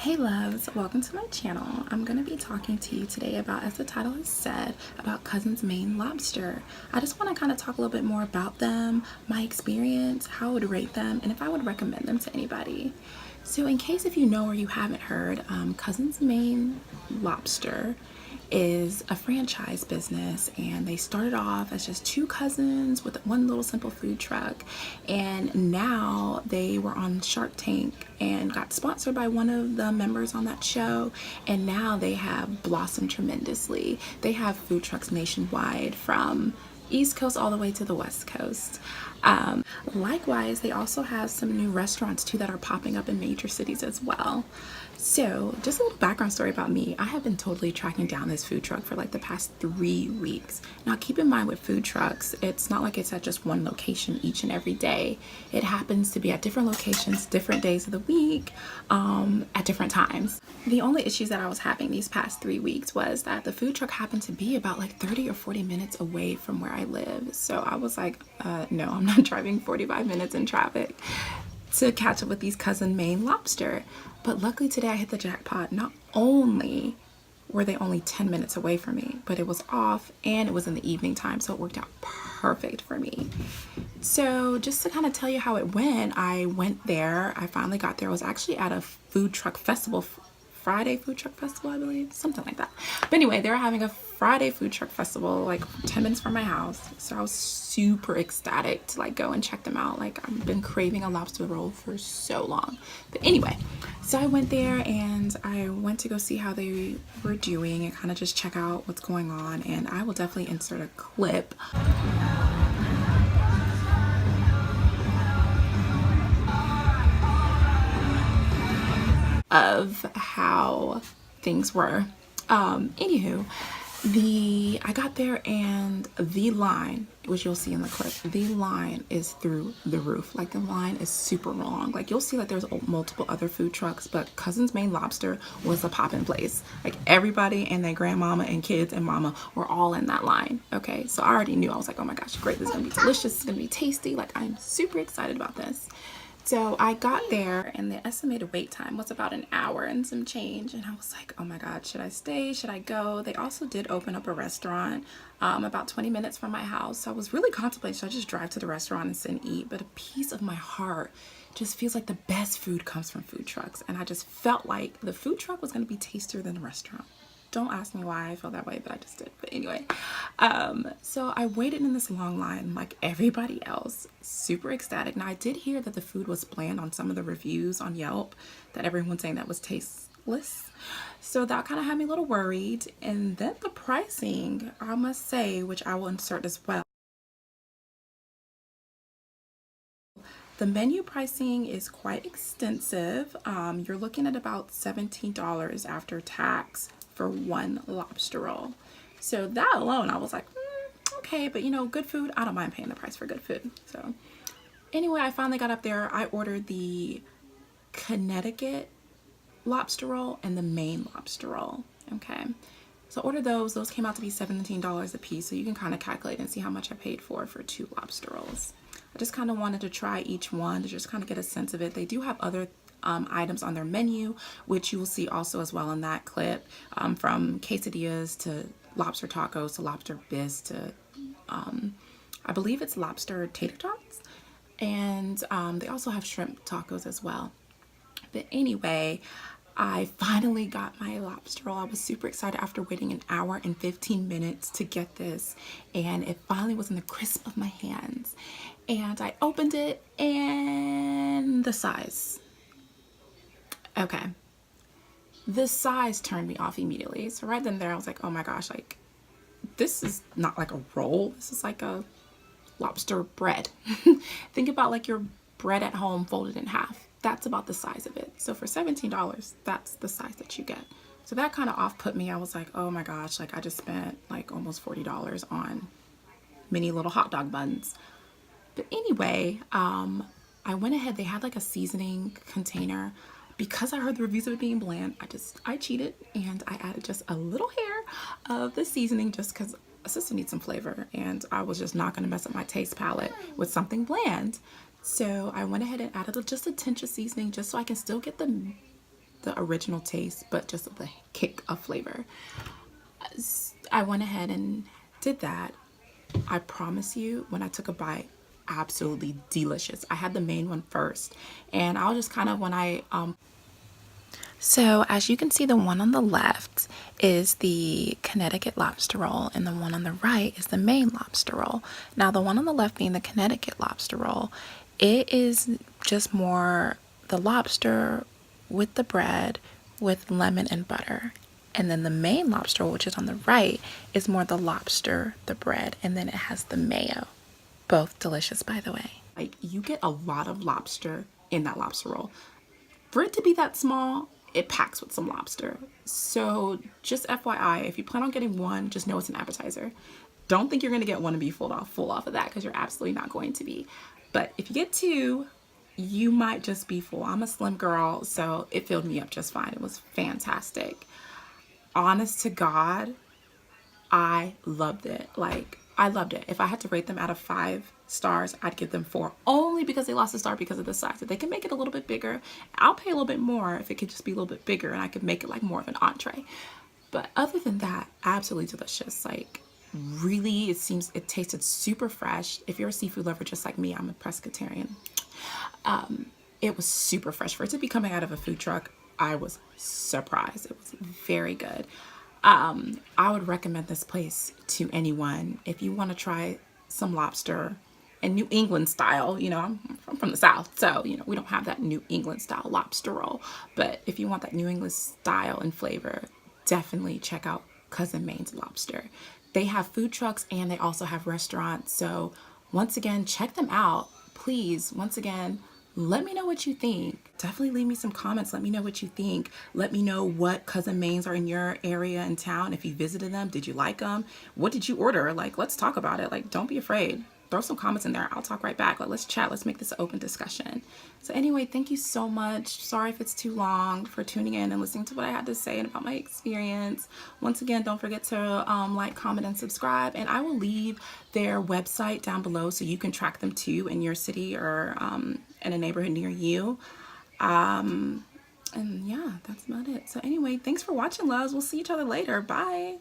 Hey loves, welcome to my channel. I'm going to be talking to you today about, as the title has said, about Cousins Maine Lobster. I just want to kind of talk a little bit more about them, my experience, how I would rate them, and if I would recommend them to anybody. So in case if you know or you haven't heard, Cousins Maine Lobster is a franchise business, and they started off as just two cousins with one little simple food truck, and now they were on Shark Tank and got sponsored by one of the members on that show, and now they have blossomed tremendously. They have food trucks nationwide from East Coast all the way to the West Coast. Likewise, they also have some new restaurants too that are popping up in major cities as well. So just a little background story about me. I have been totally tracking down this food truck for like the past 3 weeks. Now keep in mind with food trucks, it's not like it's at just one location each and every day. It happens to be at different locations, different days of the week, at different times. The only issues that I was having these past 3 weeks was that the food truck happened to be about like 30 or 40 minutes away from where I live. So I was like, no, I'm not driving 45 minutes in traffic to catch up with these cousin Maine Lobster. But luckily today I hit the jackpot. Not only were they only 10 minutes away from me, but it was off and it was in the evening time, so it worked out perfect for me. So just to kind of tell you how it went, I went there. I finally got there. I was actually at a food truck festival, Friday food truck festival, I believe, something like that. But anyway, they were having a Friday food truck festival like 10 minutes from my house, so I was super ecstatic to like go and check them out. Like, I've been craving a lobster roll for so long. But anyway, so I went there and I went to go see how they were doing and kind of just check out what's going on, and I will definitely insert a clip of how things were. Anywho, I got there and the line, which you'll see in the clip, the line is through the roof. Like, the line is super long. Like, you'll see like there's multiple other food trucks, but Cousins Maine Lobster was a poppin' place. Like, everybody and their grandmama and kids and mama were all in that line. Okay, so I already knew. I was like, oh my gosh, great, this is gonna be delicious, it's gonna be tasty. Like, I'm super excited about this. So I got there and the estimated wait time was about an hour and some change, and I was like, oh my god, should I stay, should I go? They also did open up a restaurant about 20 minutes from my house, so I was really contemplating, should I just drive to the restaurant and sit and eat? But a piece of my heart just feels like the best food comes from food trucks, and I just felt like the food truck was going to be tastier than the restaurant. Don't ask me why I felt that way, but I just did. But anyway, so I waited in this long line like everybody else, super ecstatic. Now, I did hear that the food was bland on some of the reviews on Yelp, that everyone's saying that was tasteless. So that kind of had me a little worried. And then the pricing, I must say, which I will insert as well. The menu pricing is quite extensive. You're looking at about $17 after tax for one lobster roll. So that alone, I was like, okay, but you know, good food, I don't mind paying the price for good food. So anyway, I finally got up there. I ordered the Connecticut lobster roll and the Maine lobster roll. Okay, so I ordered those. Those came out to be $17 a piece, so you can kind of calculate and see how much I paid for two lobster rolls. I just kind of wanted to try each one to just kind of get a sense of it. They do have other items on their menu, which you will see also as well in that clip, from quesadillas to lobster tacos to lobster bisque to I believe it's lobster tater tots, and they also have shrimp tacos as well. But anyway, I finally got my lobster roll. I was super excited after waiting an hour and 15 minutes to get this, and it finally was in the crisp of my hands. And I opened it, and the size. Okay. The size turned me off immediately. So right then there, I was like, oh my gosh, like, this is not like a roll. This is like a lobster bread. Think about like your bread at home folded in half. That's about the size of it. So for $17, that's the size that you get. So that kind of off put me. I was like, oh my gosh, like I just spent like almost $40 on mini little hot dog buns. But anyway, I went ahead. They had like a seasoning container. Because I heard the reviews of it being bland, I cheated and I added just a little hair of the seasoning just because a sister needs some flavor, and I was just not going to mess up my taste palette with something bland. So I went ahead and added just a tinge of seasoning just so I can still get the the original taste, but just with a kick of flavor. I went ahead and did that. I promise you, when I took a bite, absolutely delicious. I had the main one first, and I'll just kind of, when I so as you can see, the one on the left is the Connecticut lobster roll, and the one on the right is the Maine lobster roll. Now, the one on the left being the Connecticut lobster roll, it is just more the lobster with the bread with lemon and butter. And then the Maine lobster roll, which is on the right, is more the lobster, the bread, and then it has the mayo. Both delicious, by the way. Like, you get a lot of lobster in that lobster roll. For it to be that small, it packs with some lobster. So just FYI, if you plan on getting one, just know it's an appetizer. Don't think you're gonna get one and be full off of that, because you're absolutely not going to be. But if you get two, you might just be full. I'm a slim girl, so it filled me up just fine. It was fantastic. Honest to God, I loved it. Like, I loved it. If I had to rate them out of 5 stars, I'd give them 4, only because they lost a star because of the size. If they can make it a little bit bigger, I'll pay a little bit more if it could just be a little bit bigger and I could make it like more of an entree. But other than that, absolutely delicious. Like, really, it tasted super fresh. If you're a seafood lover just like me, I'm a pescatarian. It was super fresh. For it to be coming out of a food truck, I was surprised. It was very good. I would recommend this place to anyone if you want to try some lobster and New England style. You know, I'm from the South, so, you know, we don't have that New England style lobster roll. But if you want that New England style and flavor, definitely check out Cousin Maine's Lobster. They have food trucks and they also have restaurants. So once again, check them out. Please, once again, let me know what you think. Definitely leave me some comments. Let me know what you think. Let me know what Cousin Maines are in your area and town. If you visited them, did you like them? What did you order? Like, let's talk about it. Like, don't be afraid. Throw some comments in there. I'll talk right back. Like, let's chat. Let's make this an open discussion. So anyway, thank you so much. Sorry if it's too long, for tuning in and listening to what I had to say and about my experience. Once again, don't forget to like, comment, and subscribe. And I will leave their website down below so you can track them too in your city or in a neighborhood near you. And yeah, that's about it. So anyway, thanks for watching, loves. We'll see each other later. Bye.